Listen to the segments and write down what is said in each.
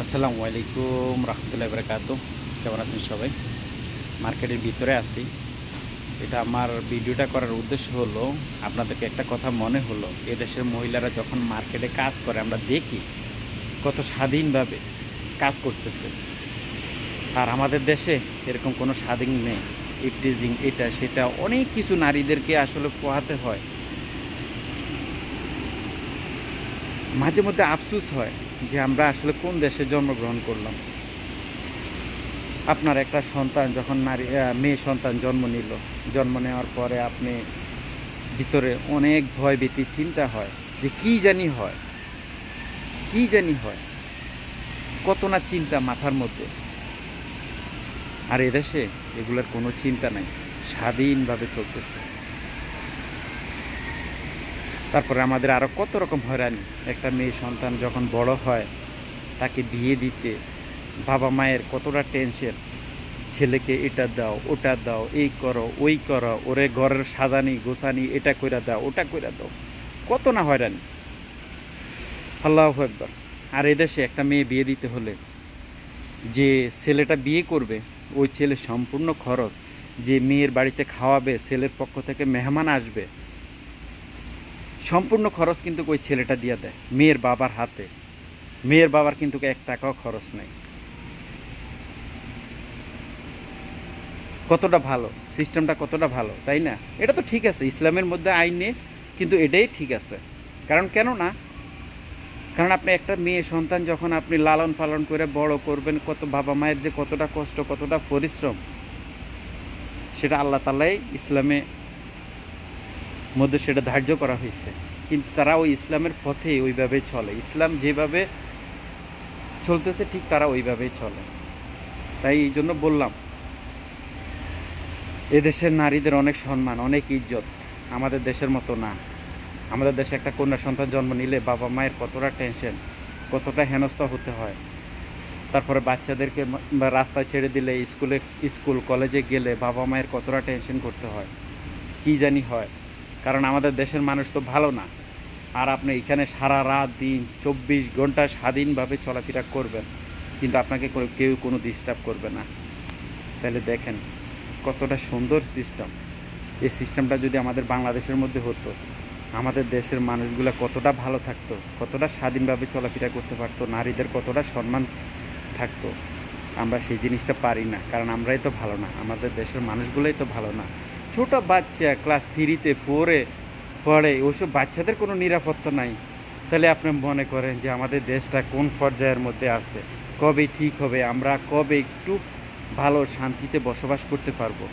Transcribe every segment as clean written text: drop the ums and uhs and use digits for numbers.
আসসালামু আলাইকুম রহমতুল্লাহি বারাকাতুহু। কেমন আছেন সবাই? মার্কেটের ভিতরে আছি। এটা আমার ভিডিওটা করার উদ্দেশ্য হলো আপনাদেরকে একটা কথা মনে হলো, এদেশের মহিলারা যখন মার্কেটে কাজ করে আমরা দেখি কত স্বাধীনভাবে কাজ করতেছে। আর আমাদের দেশে এরকম কোনো স্বাধীন নেই। ইফটিজিং এটা সেটা অনেক কিছু নারীদেরকে আসলে পোহাতে হয়। মাঝে মধ্যে আফসোস হয় যে আমরা আসলে কোন দেশে জন্মগ্রহণ করলাম। আপনার একটা সন্তান যখন মেয়ে সন্তান জন্ম নেওয়ার পরে আপনি ভিতরে অনেক ভয় ভীতি চিন্তা হয় যে কি জানি হয়, কত না চিন্তা মাথার মধ্যে। আর এদেশে এগুলোর কোনো চিন্তা নাই, স্বাধীনভাবে চলতেছে। তারপরে আমাদের আরও কত রকম হয়রানি। একটা মেয়ে সন্তান যখন বড় হয় তাকে বিয়ে দিতে বাবা মায়ের কতটা টেনশন, ছেলেকে এটা দাও ওটা দাও, এই করো ওই করো, ওরে ঘরের সাজানি গোছানি, এটা কইরা দাও ওটা কইরা দাও, কত না হয়রানি। আল্লাহু আকবার। আর এদেশে একটা মেয়ে বিয়ে দিতে হলে যে ছেলেটা বিয়ে করবে ওই ছেলে সম্পূর্ণ খরচ, যে মেয়ের বাড়িতে খাওয়াবে, ছেলের পক্ষ থেকে মেহমান আসবে, সম্পূর্ণ খরচ কিন্তু ওই ছেলেটা দিয়ে দেয় মেয়ের বাবার হাতে। মেয়ের বাবার কিন্তু 1 টাকাও খরচ নেই। কতটা ভালো সিস্টেমটা, কতটা ভালো, তাই না? এটা তো ঠিক আছে, ইসলামের মধ্যে আইনে কিন্তু এটাই ঠিক আছে। কারণ আপনি একটা মেয়ে সন্তান যখন আপনি লালন পালন করে বড় করবেন, কত বাবা মায়ের যে কতটা কষ্ট, কতটা পরিশ্রম, সেটা আল্লাহ তাআলাই ইসলামে মধ্যে সেটা ধার্য করা হয়েছে। কিন্তু তারা ওই ইসলামের পথে ওইভাবে চলে, ইসলাম যেভাবে চলতেছে ঠিক তারা ওইভাবেই চলে। তাই এই জন্য বললাম, এদেশের নারীদের অনেক সম্মান, অনেক ইজ্জত, আমাদের দেশের মতো না। আমাদের দেশে একটা কন্যা সন্তান জন্ম নিলে বাবা মায়ের কতটা টেনশন, কতটা হেনস্থা হতে হয়। তারপরে বাচ্চাদেরকে রাস্তায় ছেড়ে দিলে স্কুল কলেজে গেলে বাবা মায়ের কতটা টেনশন করতে হয়, কি জানি হয়। কারণ আমাদের দেশের মানুষ তো ভালো না। আর আপনি এখানে সারা রাত দিন 24 ঘন্টা স্বাধীনভাবে চলাফেরা করবেন, কিন্তু আপনাকে কেউ কোনো ডিস্টার্ব করবে না। তাহলে দেখেন কতটা সুন্দর সিস্টেম। এই সিস্টেমটা যদি আমাদের বাংলাদেশের মধ্যে হতো, আমাদের দেশের মানুষগুলো কতটা ভালো থাকতো, কতটা স্বাধীনভাবে চলাফেরা করতে পারতো, নারীদের কতটা সম্মান থাকতো। আমরা সেই জিনিসটা পারি না, কারণ আমরাই তো ভালো না, আমাদের দেশের মানুষগুলোই তো ভালো না। ছোট বাচ্চা ক্লাস 3-তে পড়ে, ওইসব বাচ্চাদের কোনো নিরাপত্তা নাই। তাহলে আপনি মনে করেন যে আমাদের দেশটা কোন পর্যায়ের মধ্যে আছে, কবে ঠিক হবে, আমরা কবে একটু ভালো শান্তিতে বসবাস করতে পারবো,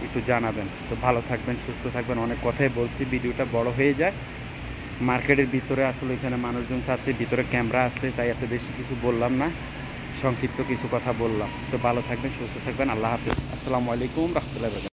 একটু জানাবেন। তো ভালো থাকবেন, সুস্থ থাকবেন। অনেক কথাই বলছি, ভিডিওটা বড় হয়ে যায়। মার্কেটের ভিতরে আসলে এখানে মানুষজন চাচ্ছে, ভিতরে ক্যামেরা আছে, তাই এত বেশি কিছু বললাম না, সংক্ষিপ্ত কিছু কথা বললাম। তো ভালো থাকবেন, সুস্থ থাকবেন। আল্লাহ হাফেজ। আসসালামু আলাইকুম রহমতুল্লাহি।